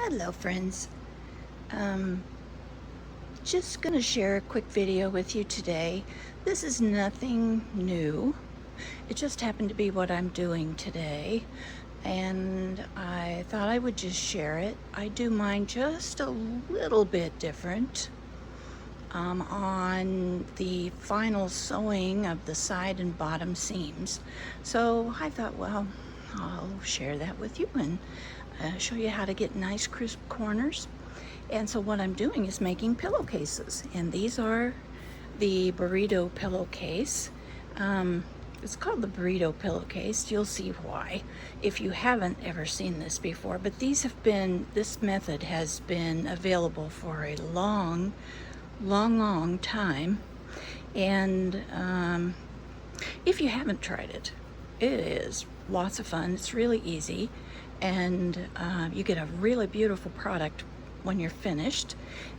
Hello friends. Um, just gonna share a quick video with you today. This is nothing new. It just happened to be what I'm doing today, and I thought I would just share it. I do mine just a little bit different on the final sewing of the side and bottom seams. So I thought, well, I'll share that with you and show you how to get nice crisp corners. And so what I'm doing is making pillowcases, and these are the Burrito Pillowcase. It's called the Burrito Pillowcase. You'll see why if you haven't ever seen this before, but this method has been available for a long time. And if you haven't tried it, it is lots of fun. It's really easy, and you get a really beautiful product when you're finished.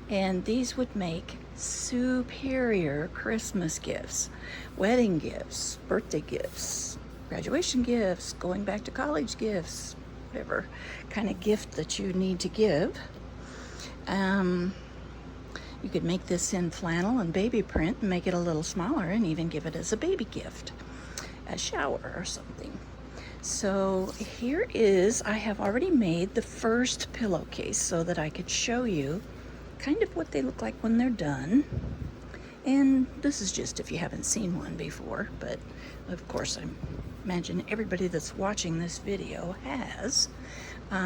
And these would make superior Christmas gifts, wedding gifts, birthday gifts, graduation gifts, going back to college gifts, whatever kind of gift that you need to give. You could make this in flannel and baby print and make it a little smaller and even give it as a baby gift, a shower or something. So here is, I have already made the first pillowcase so that I could show you kind of what they look like when they're done. And this is just if you haven't seen one before, but of course I imagine everybody that's watching this video has.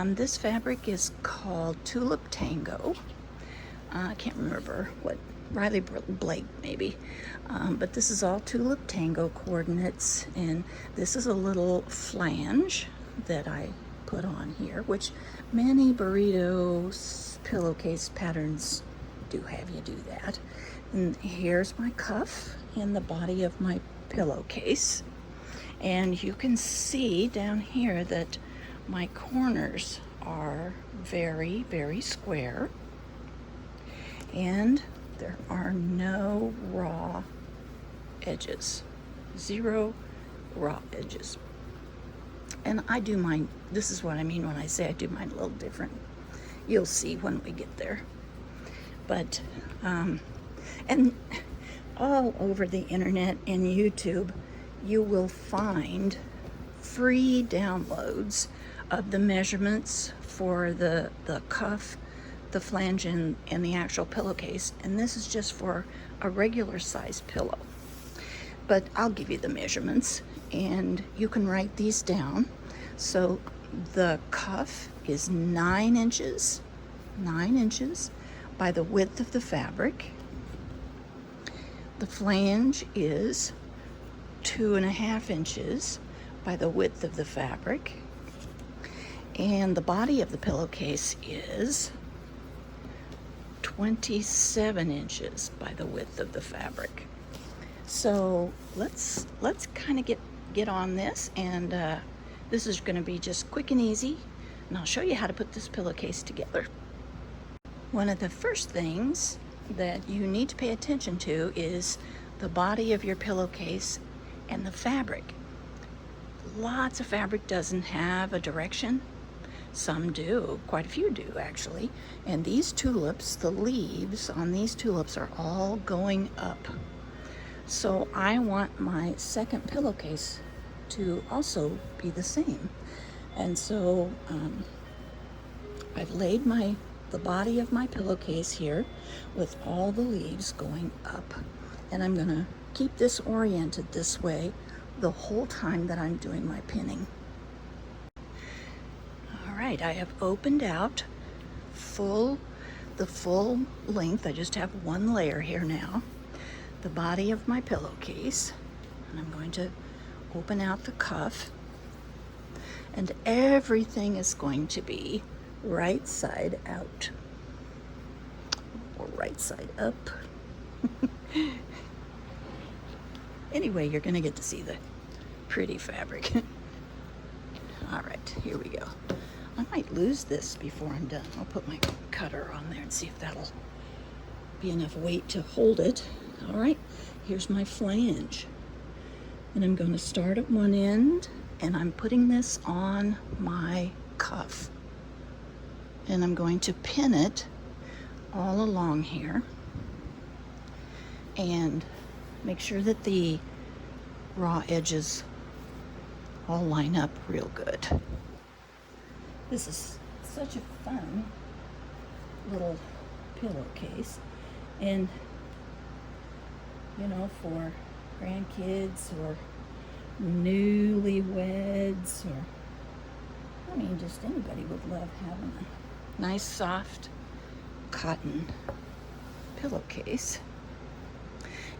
This fabric is called Tulip Tango. I can't remember what, Riley Blake maybe, but this is all Tulip Tango coordinates, and this is a little flange that I put on here, which many burrito pillowcase patterns do have you do that. And here's my cuff and the body of my pillowcase, and you can see down here that my corners are very square, and there are no raw edges, 0 raw edges. And I do mine, this is what I mean when I say I do mine a little different. You'll see when we get there. But, and all over the internet and YouTube, you will find free downloads of the measurements for the cuff, the flange, and the actual pillowcase. And this is just for a regular size pillow. But I'll give you the measurements and you can write these down. So the cuff is 9 inches by the width of the fabric. The flange is 2.5 inches by the width of the fabric. And the body of the pillowcase is 27 inches by the width of the fabric. So let's kind of get on this, and this is going to be just quick and easy, and I'll show you how to put this pillowcase together. One of the first things that you need to pay attention to is the body of your pillowcase and the fabric. Lots of fabric doesn't have a direction. Some do, quite a few do actually. And these tulips, the leaves on these tulips are all going up. So I want my second pillowcase to also be the same. And so I've laid the body of my pillowcase here with all the leaves going up. And I'm gonna keep this oriented this way the whole time that I'm doing my pinning. Right, I have opened out the full length. I just have one layer here now, the body of my pillowcase, and I'm going to open out the cuff, and everything is going to be right side out or right side up. Anyway, you're going to get to see the pretty fabric. All right, here we go. I might lose this before I'm done. I'll put my cutter on there and see if that'll be enough weight to hold it. All right, here's my flange. And I'm going to start at one end, and I'm putting this on my cuff. and I'm going to pin it all along here and make sure that the raw edges all line up real good. This is such a fun little pillowcase, and you know, for grandkids or newlyweds, or I mean, just anybody would love having a nice soft cotton pillowcase.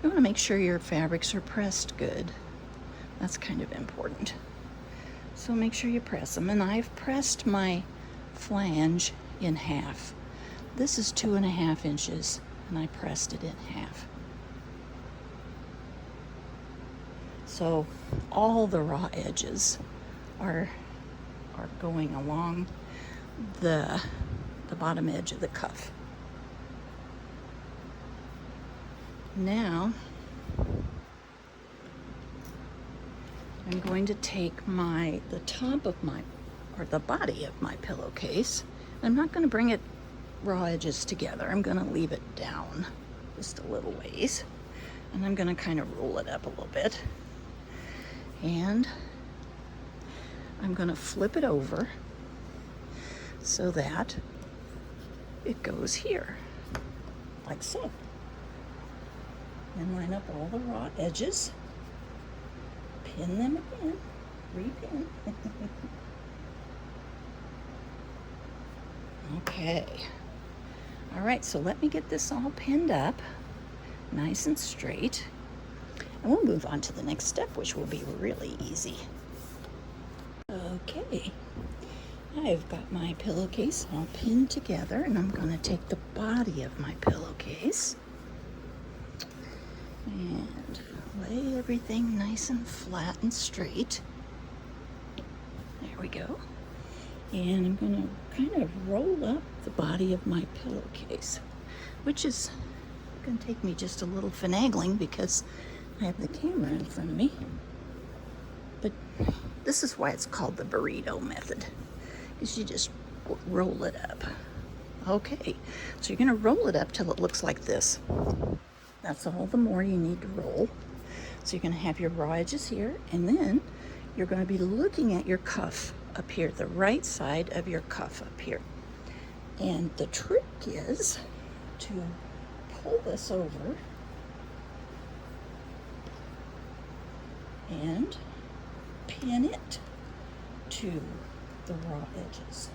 You want to make sure your fabrics are pressed good. That's kind of important. So make sure you press them. And I've pressed my flange in half. This is 2.5 inches, and I pressed it in half. So all the raw edges are going along the bottom edge of the cuff. Now I'm going to take the top of the body of my pillowcase. I'm not going to bring it raw edges together. I'm going to leave it down just a little ways, and I'm going to kind of roll it up a little bit, and I'm going to flip it over so that it goes here, like so. And line up all the raw edges, pin them again, repin. Okay. All right, so let me get this all pinned up, nice and straight, and we'll move on to the next step, which will be really easy. Okay, I've got my pillowcase all pinned together, and I'm going to take the body of my pillowcase and lay everything nice and flat and straight. There we go. And I'm going to kind of roll up the body of my pillowcase, which is going to take me just a little finagling because I have the camera in front of me. But this is why it's called the Burrito Method, because you just roll it up. Okay, so you're going to roll it up till it looks like this. That's all the more you need to roll. So you're going to have your raw edges here, and then you're going to be looking at your cuff up here, the right side of your cuff up here. And the trick is to pull this over and pin it to the raw edges.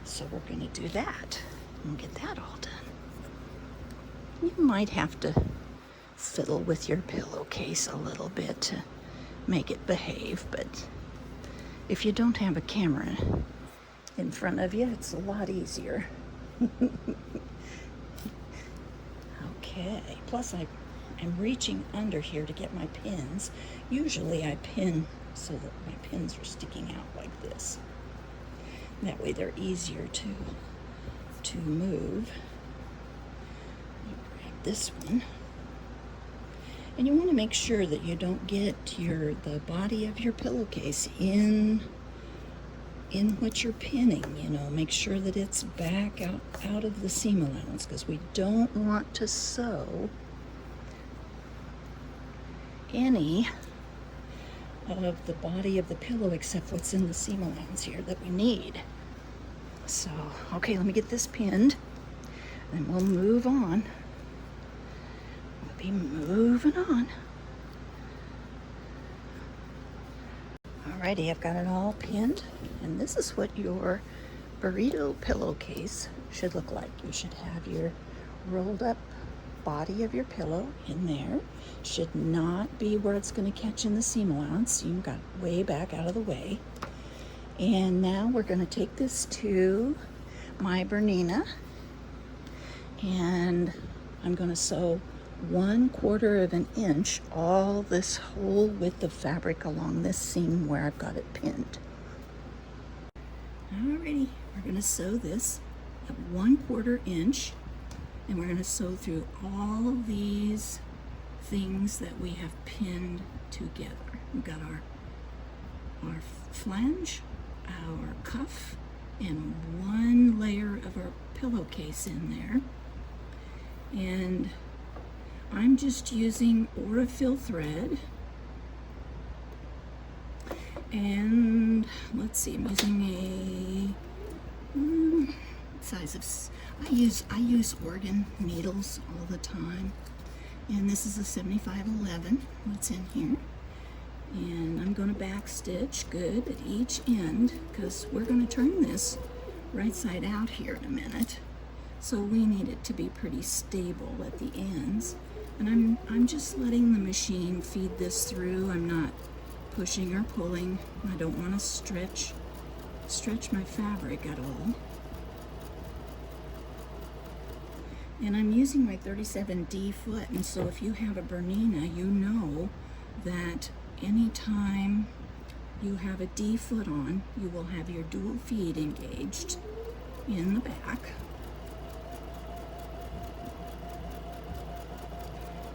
So we're going to do that and get that all done. You might have to fiddle with your pillowcase a little bit to make it behave, but if you don't have a camera in front of you, it's a lot easier. Okay, plus I'm reaching under here to get my pins. Usually I pin so that my pins are sticking out like this. That way they're easier to move. Grab this one. And you want to make sure that you don't get the body of your pillowcase in what you're pinning. You know, make sure that it's back out of the seam allowance, because we don't want to sew any of the body of the pillow except what's in the seam allowance here that we need. So, okay, let me get this pinned, and we'll move on. Be moving on. Alrighty, I've got it all pinned, and this is what your burrito pillowcase should look like. You should have your rolled up body of your pillow in there. Should not be where it's going to catch in the seam allowance. You've got way back out of the way. And now we're going to take this to my Bernina, and I'm going to sew 1/4 of an inch all this whole width of fabric along this seam where I've got it pinned. Alrighty, we're going to sew this at 1/4 inch, and we're going to sew through all of these things that we have pinned together. We've got our flange, our cuff, and one layer of our pillowcase in there. And I'm just using Aurifil thread. And let's see, I'm using a size of, I use organ needles all the time. And this is a 7511, what's in here. And I'm going to back stitch good at each end because we're going to turn this right side out here in a minute. So we need it to be pretty stable at the ends. And I'm just letting the machine feed this through. I'm not pushing or pulling. I don't want to stretch my fabric at all. And I'm using my 37D foot, and so if you have a Bernina, you know that anytime you have a D foot on, you will have your dual feed engaged in the back.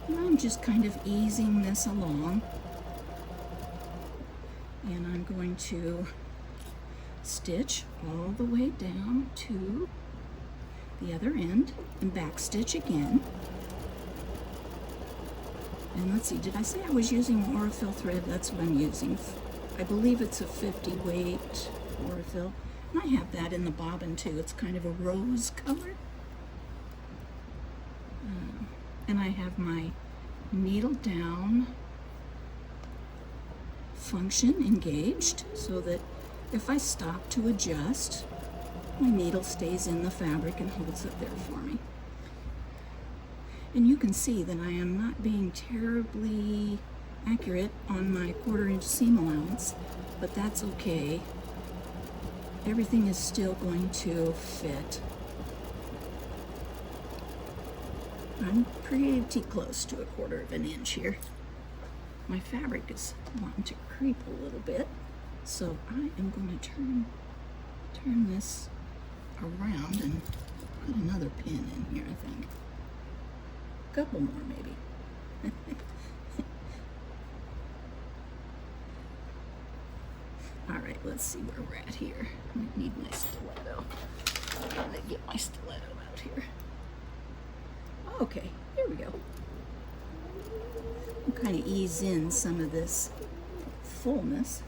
And I'm just kind of easing this along. And I'm going to stitch all the way down to the other end and back stitch again. And let's see, did I say I was using Aurifil thread? That's what I'm using. I believe it's a 50 weight Aurifil. And I have that in the bobbin too. It's kind of a rose color. And I have my needle down function engaged so that if I stop to adjust, my needle stays in the fabric and holds it there for me. And you can see that I am not being terribly accurate on my 1/4 inch seam allowance, but that's okay. Everything is still going to fit. I'm pretty close to 1/4 inch here. My fabric is wanting to creep a little bit, so I am going to turn this around and put another pin in here, I think. A couple more, maybe. All right, let's see where we're at here. I need my stiletto. I'm gonna get my stiletto out here. Okay, here we go. I'll kind of ease in some of this fullness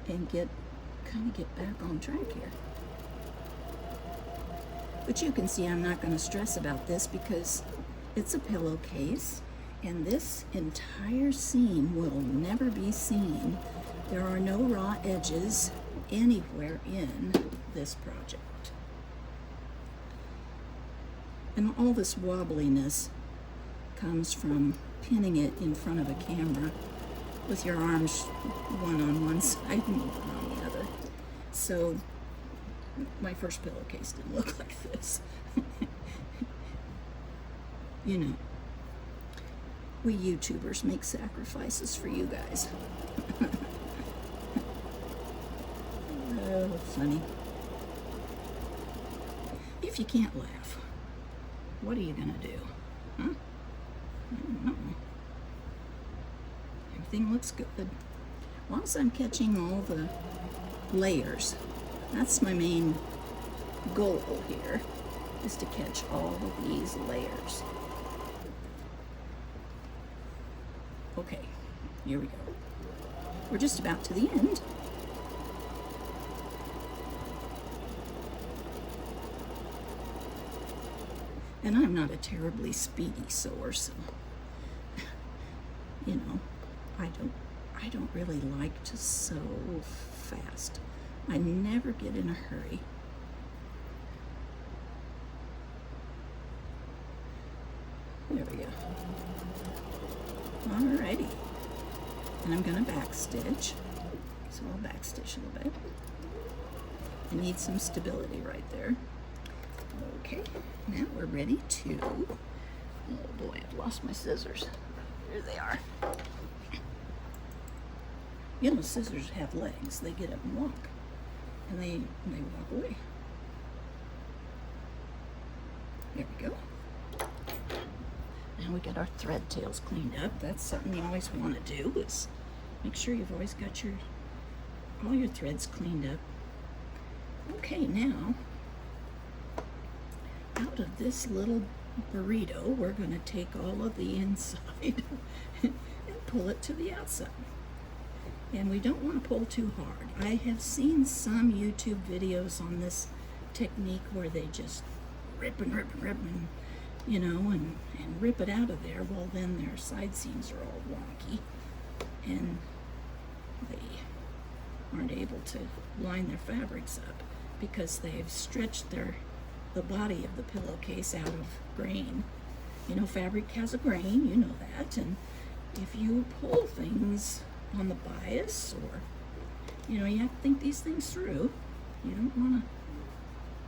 and kind of get back on track here. But you can see I'm not going to stress about this because it's a pillowcase and this entire seam will never be seen. There are no raw edges anywhere in this project. And all this wobbliness comes from pinning it in front of a camera with your arms one on one side and one on the other. So my first pillowcase didn't look like this. You know, we YouTubers make sacrifices for you guys. Oh, funny. If you can't laugh, what are you gonna do? Huh? I don't know. Everything looks good. As long as I'm catching all the layers, that's my main goal here, is to catch all of these layers. Okay, here we go. We're just about to the end. And I'm not a terribly speedy sewer, so you know, I don't really like to sew fast. I never get in a hurry. There we go. Alrighty. And I'm gonna back stitch. So I'll back stitch a little bit. I need some stability right there. Okay, now we're ready to, oh boy, I've lost my scissors. Here they are. You know, scissors have legs. They get up and walk. And they walk away. There we go. Now we got our thread tails cleaned up. That's something you always want to do, is make sure you've always got all your threads cleaned up. Okay, now, out of this little burrito, we're going to take all of the inside and pull it to the outside. And we don't want to pull too hard. I have seen some YouTube videos on this technique where they just rip and you know, and rip it out of there. Well, then their side seams are all wonky and they aren't able to line their fabrics up because they've stretched the body of the pillowcase out of grain. You know, fabric has a grain, you know that, and if you pull things on the bias, or, you know, you have to think these things through. You don't want to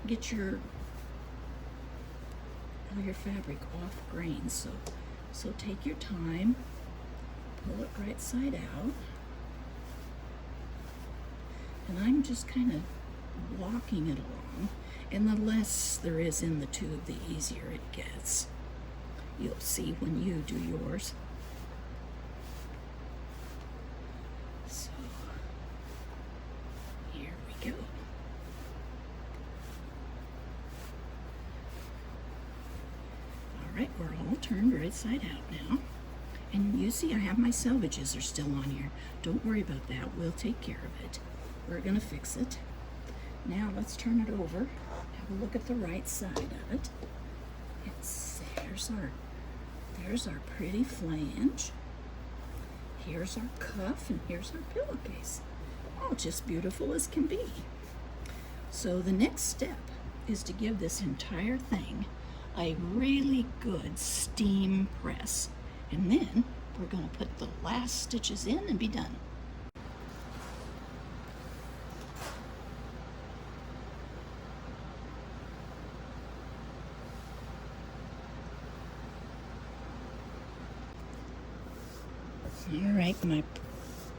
get all your fabric off grain, so take your time, pull it right side out, and I'm just kind of walking it along, and the less there is in the tube, the easier it gets. You'll see when you do yours. So here we go. All right, we're all turned right side out now. And you see I have my selvages are still on here. Don't worry about that, we'll take care of it. We're gonna fix it. Now let's turn it over. Have a look at the right side of it. There's our pretty flange. Here's our cuff, and here's our pillowcase. All just beautiful as can be. So the next step is to give this entire thing a really good steam press. And then we're going to put the last stitches in and be done. All right, my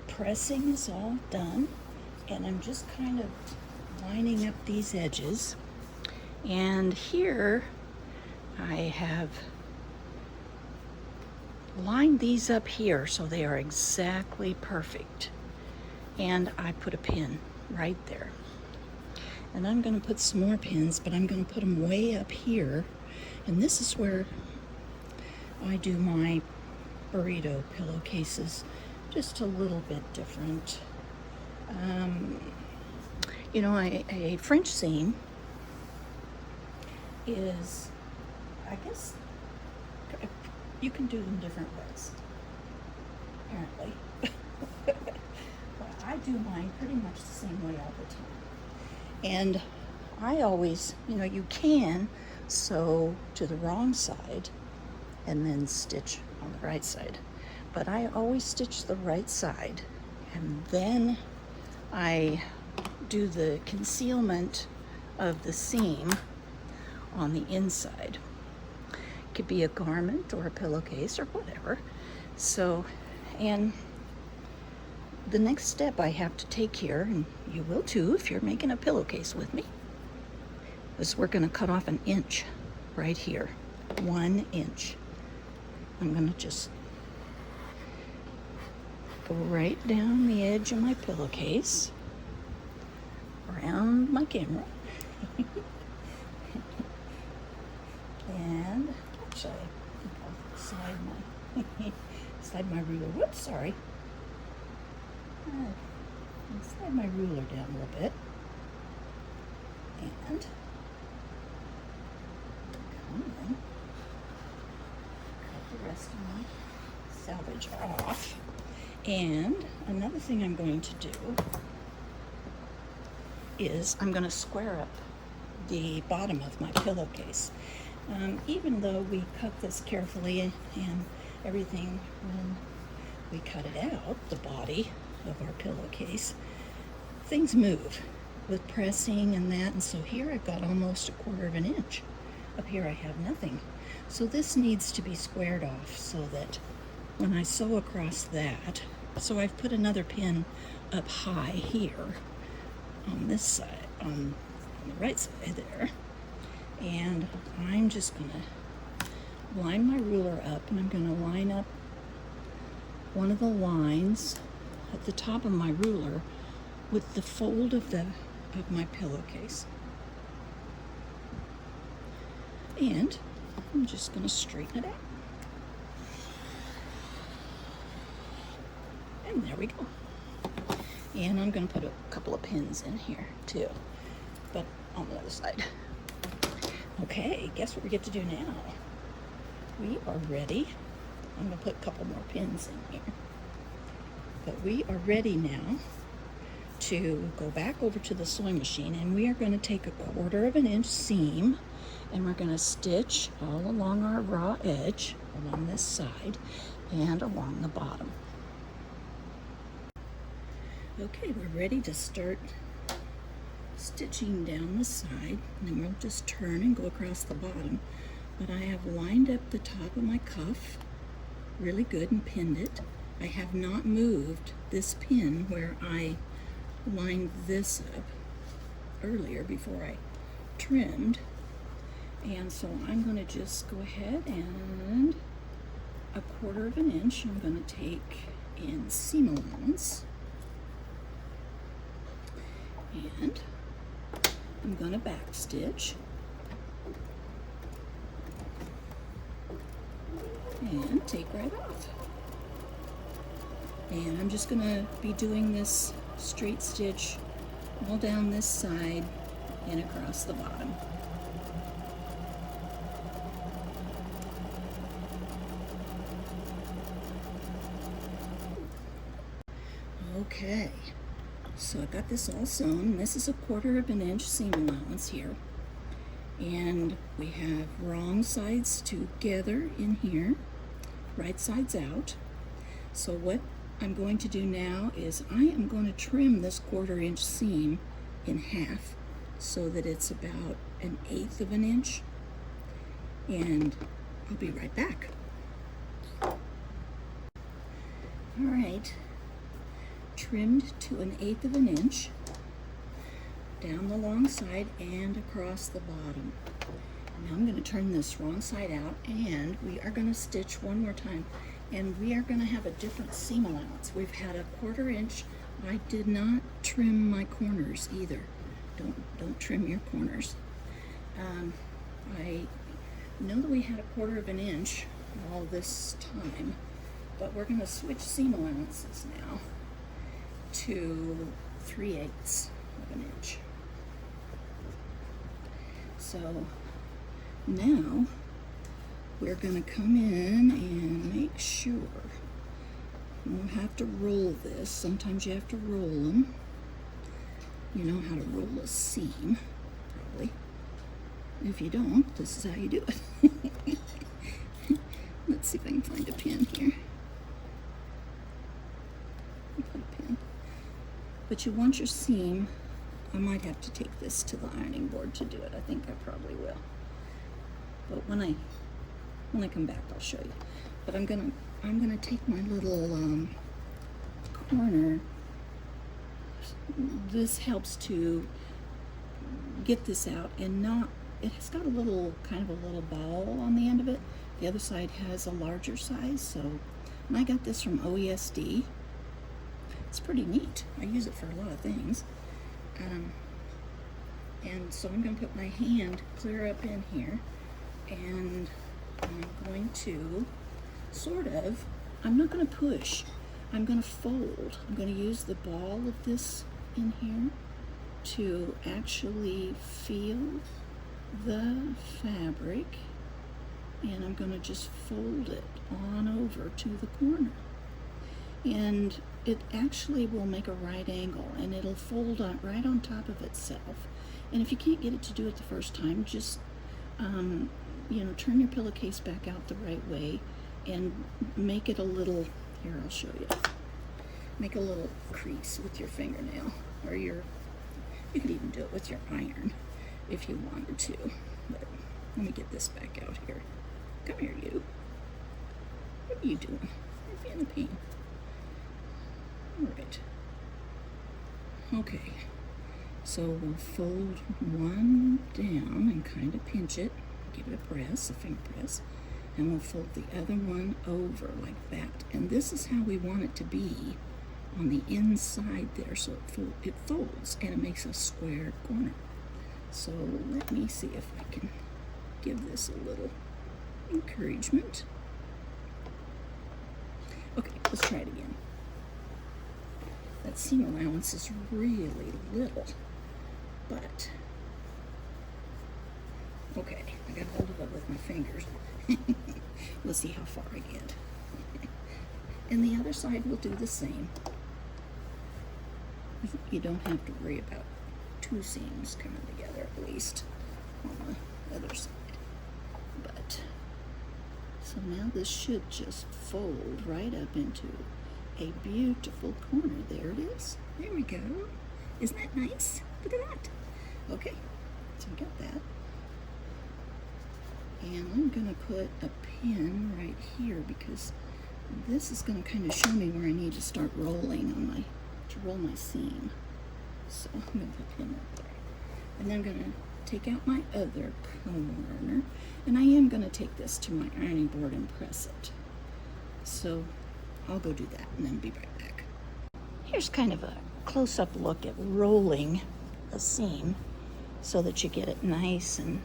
pressing is all done, and I'm just kind of lining up these edges. And here I have lined these up here so they are exactly perfect. And I put a pin right there. And I'm going to put some more pins, but I'm going to put them way up here. And this is where I do my burrito pillowcases, just a little bit different. You know, a French seam is, I guess, you can do them different ways, apparently. But I do mine pretty much the same way all the time. And I always, you know, you can sew to the wrong side and then stitch on the right side. But I always stitch the right side, and then I do the concealment of the seam on the inside. It could be a garment or a pillowcase or whatever. So, and the next step I have to take here, and you will too if you're making a pillowcase with me, is we're going to cut off 1 inch right here. 1 inch. I'm going to just go right down the edge of my pillowcase, around my camera, and actually I think I'll slide my ruler. Whoops, sorry. I'll slide my ruler down a little bit, and come in. The rest of my salvage off. And another thing I'm going to do is I'm going to square up the bottom of my pillowcase. Even though we cut this carefully and everything, when we cut it out, the body of our pillowcase, things move with pressing and that, and so here I've got almost 1/4 inch. Up here I have nothing. So this needs to be squared off so that when I sew across that, so I've put another pin up high here on this side, on the right side there, and I'm just going to line my ruler up, and I'm going to line up one of the lines at the top of my ruler with the fold of the of my pillowcase. And I'm just going to straighten it out. And there we go. And I'm going to put a couple of pins in here too, but on the other side. Okay, guess what we get to do now? We are ready. I'm going to put a couple more pins in here. But we are ready now to go back over to the sewing machine, and we are going to take a 1/4 of an inch seam, and we're going to stitch all along our raw edge, along this side, and along the bottom. Okay, we're ready to start stitching down the side, and then we'll just turn and go across the bottom. But I have lined up the top of my cuff really good and pinned it. I have not moved this pin where I lined this up earlier before I trimmed. And so I'm going to just go ahead and a 1/4 of an inch I'm going to take in seam allowance. And I'm going to back stitch and take right off. And I'm just going to be doing this straight stitch all down this side and across the bottom. Okay, so I got this all sewn. This is a 1/4 of an inch seam allowance here. And we have wrong sides together in here, right sides out. So what I'm going to do now is I am going to trim this 1/4 inch seam in half so that it's about 1/8 of an inch. And I'll be right back. All right, trimmed to 1/8 of an inch down the long side and across the bottom. Now I'm going to turn this wrong side out, and we are going to stitch one more time, and we are going to have a different seam allowance. We've had a 1/4 inch. I did not trim my corners either. Don't trim your corners. I know that we had a 1/4 of an inch all this time, but we're going to switch seam allowances now to 3/8 of an inch. So now we're going to come in and make sure. You don't have to roll this. Sometimes you have to roll them. You know how to roll a seam, probably. If you don't, this is how you do it. Let's see if I can find a pin here. Put a pin. But you want your seam. I might have to take this to the ironing board to do it. I think I probably will. But when I come back, I'll show you. But I'm gonna take my little corner. This helps to get this out and not. It has got a little kind of a little ball on the end of it. The other side has a larger size. So, and I got this from OESD. It's pretty neat. I use it for a lot of things. And so I'm going to put my hand clear up in here, and I'm going to I'm not going to push, I'm going to fold. I'm going to use the ball of this in here to actually feel the fabric, and I'm going to just fold it on over to the corner. And it actually will make a right angle, and it'll fold on right on top of itself. And if you can't get it to do it the first time, just turn your pillowcase back out the right way and make it a little. Here, I'll show you. Make a little crease with your fingernail, or you could even do it with your iron if you wanted to. But let me get this back out here. Come here, you. What are you doing? You're being a pain. Alright. Okay. So we'll fold one down and kind of pinch it. Give it a press, a finger press. And we'll fold the other one over like that. And this is how we want it to be on the inside there, so it folds and it makes a square corner. So let me see if I can give this a little encouragement. Okay, let's try it again. That seam allowance is really little, but okay, I got hold of it with my fingers. We'll see how far I get. And the other side will do the same. You don't have to worry about two seams coming together, at least on the other side. But so now this should just fold right up into a beautiful corner. There it is. There we go. Isn't that nice? Look at that. Okay, so we got that. And I'm going to put a pin right here because this is going to kind of show me where I need to start rolling on to roll my seam. So I'm going to put a pin right there. And then I'm going to take out my other corner, and I am going to take this to my ironing board and press it. So I'll go do that and then be right back. Here's kind of a close-up look at rolling a seam so that you get it nice and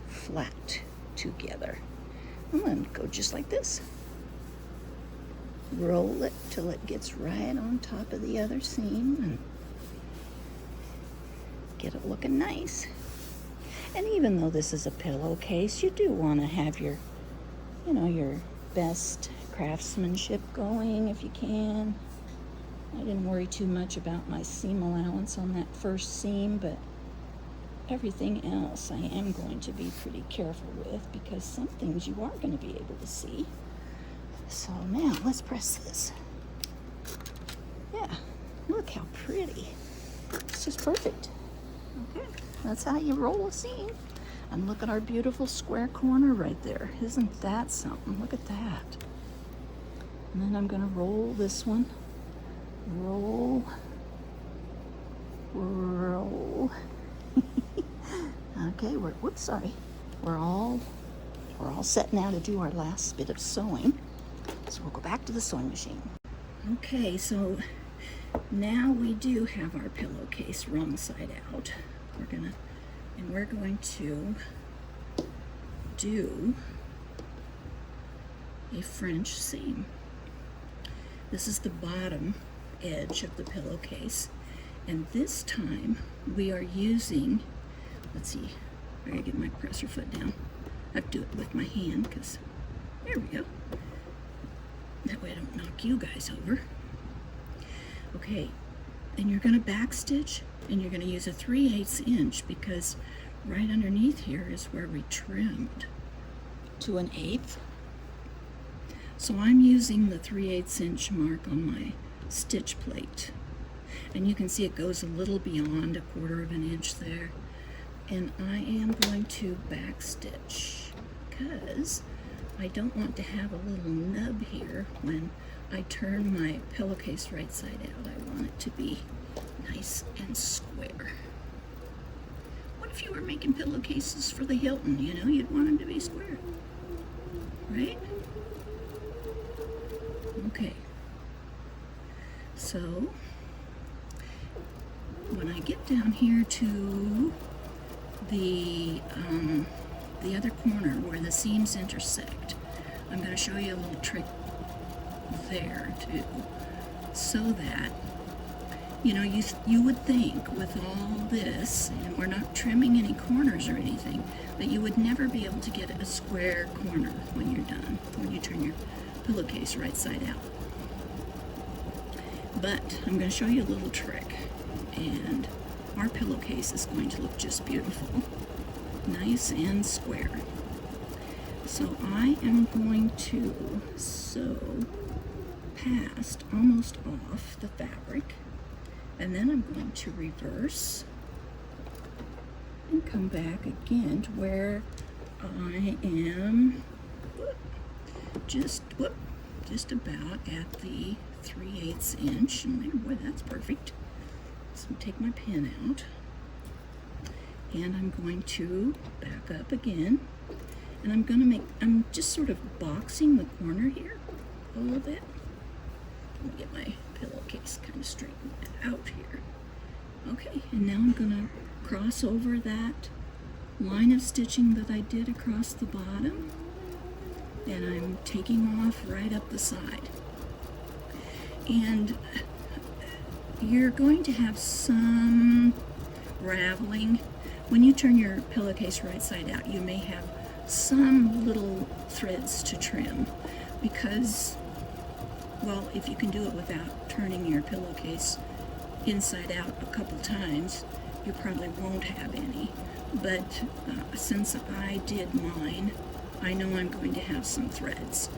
flat together. I'm going to go just like this. Roll it till it gets right on top of the other seam and get it looking nice. And even though this is a pillowcase, you do want to have your best craftsmanship going if you can. I didn't worry too much about my seam allowance on that first seam, but everything else I am going to be pretty careful with because some things you are going to be able to see. So now let's press this. Yeah, look how pretty. It's just perfect. Okay, that's how you roll a seam. And look at our beautiful square corner right there. Isn't that something? Look at that. And then I'm going to roll this one. Roll. Roll. Okay, we're all set now to do our last bit of sewing. So we'll go back to the sewing machine. Okay, so now we do have our pillowcase wrong side out. We're going to do a French seam. This is the bottom edge of the pillowcase, and this time we are using, let's see, I gotta get my presser foot down. I have to do it with my hand because there we go. That way I don't knock you guys over. Okay, and you're going to back stitch, and you're going to use a 3/8 inch because right underneath here is where we trimmed to 1/8. So I'm using the 3/8 inch mark on my stitch plate, and you can see it goes a little beyond 1/4 inch there. And I am going to back stitch because I don't want to have a little nub here when I turn my pillowcase right side out. I want it to be nice and square. What if you were making pillowcases for the Hilton? You know, you'd want them to be square, right? Okay. So when I get down here to the other corner where the seams intersect, I'm going to show you a little trick there too, so that you would think with all this, and we're not trimming any corners or anything, that you would never be able to get a square corner when you're done, when you turn your pillowcase right side out. But I'm going to show you a little trick, and our pillowcase is going to look just beautiful, nice and square. So I am going to sew past, almost off the fabric, and then I'm going to reverse and come back again to where I am just about at the 3/8 inch, and there, boy, that's perfect. So take my pin out, and I'm going to back up again, and I'm just sort of boxing the corner here a little bit. Let me get my pillowcase kind of straightened out here. Okay, and now I'm going to cross over that line of stitching that I did across the bottom, and I'm taking off right up the side. And you're going to have some raveling. When you turn your pillowcase right side out, you may have some little threads to trim because, well, if you can do it without turning your pillowcase inside out a couple times, you probably won't have any. But since I did mine, I know I'm going to have some threads.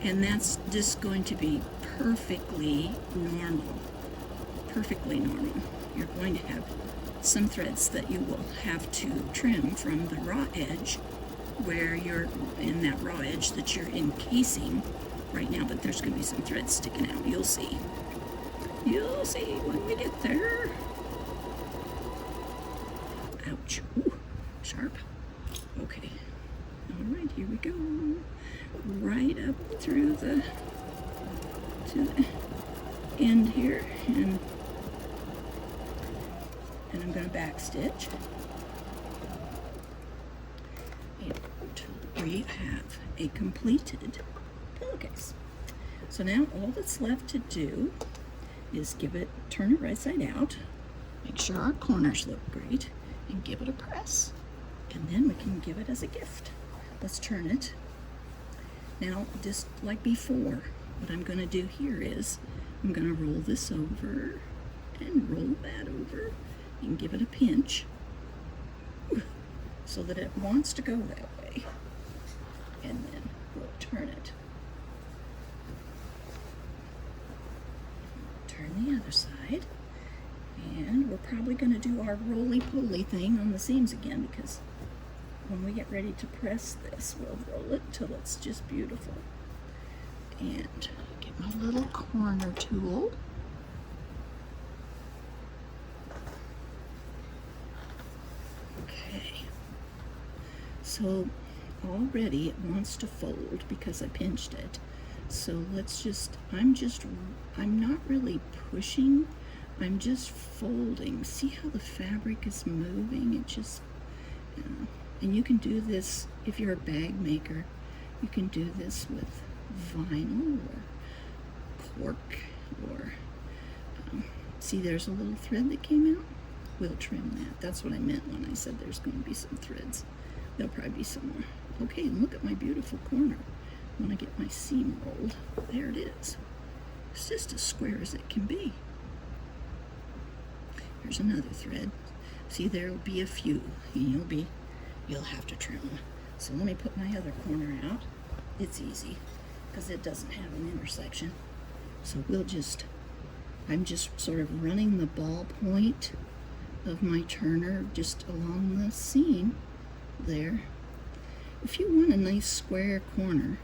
And that's just going to be perfectly normal. Perfectly normal. You're going to have some threads that you will have to trim from the raw edge where you're in that raw edge that you're encasing right now, but there's going to be some threads sticking out. You'll see. You'll see when we get there. Ouch. Ooh, sharp. Okay. All right, here we go. Right up through to the end here, and I'm going to back stitch. And we have a completed pillowcase. So now all that's left to do is turn it right side out, make sure our corners look great, and give it a press. And then we can give it as a gift. Let's turn it. Now, just like before, what I'm going to do here is I'm going to roll this over and roll that over and give it a pinch so that it wants to go that way. And then we'll turn it. Turn the other side. And we're probably going to do our roly-poly thing on the seams again, because when we get ready to press this, we'll roll it till it's just beautiful. And get my little corner tool. Okay. So already it wants to fold because I pinched it. So I'm not really pushing, I'm just folding. See how the fabric is moving? It just, and you can do this if you're a bag maker. You can do this with vinyl or cork or, see there's a little thread that came out? We'll trim that. That's what I meant when I said there's going to be some threads. There'll probably be some more. Okay, and look at my beautiful corner. When I get my seam rolled, there it is. It's just as square as it can be. Here's another thread. See, there'll be a few, and you'll have to trim them. So let me put my other corner out. It's easy, because it doesn't have an intersection. So I'm just sort of running the ball point of my turner just along the seam there. If you want a nice square corner,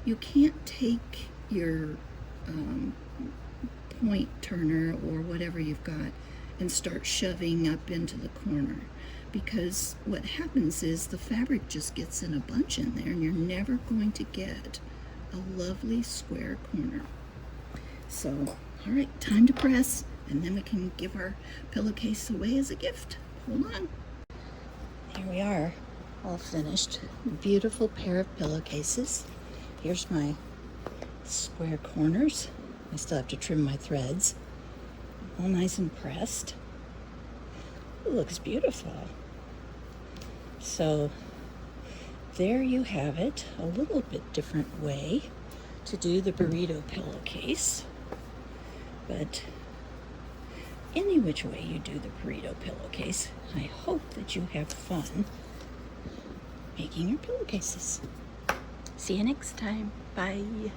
you can't take your point turner or whatever you've got and start shoving up into the corner, because what happens is the fabric just gets in a bunch in there and you're never going to get a lovely square corner. So, all right, time to press, and then we can give our pillowcase away as a gift. Hold on. Here we are, all finished. Beautiful pair of pillowcases. Here's my square corners. I still have to trim my threads. All nice and pressed. It looks beautiful. So there you have it, a little bit different way to do the burrito pillowcase. But any which way you do the burrito pillowcase, I hope that you have fun making your pillowcases. See you next time. Bye.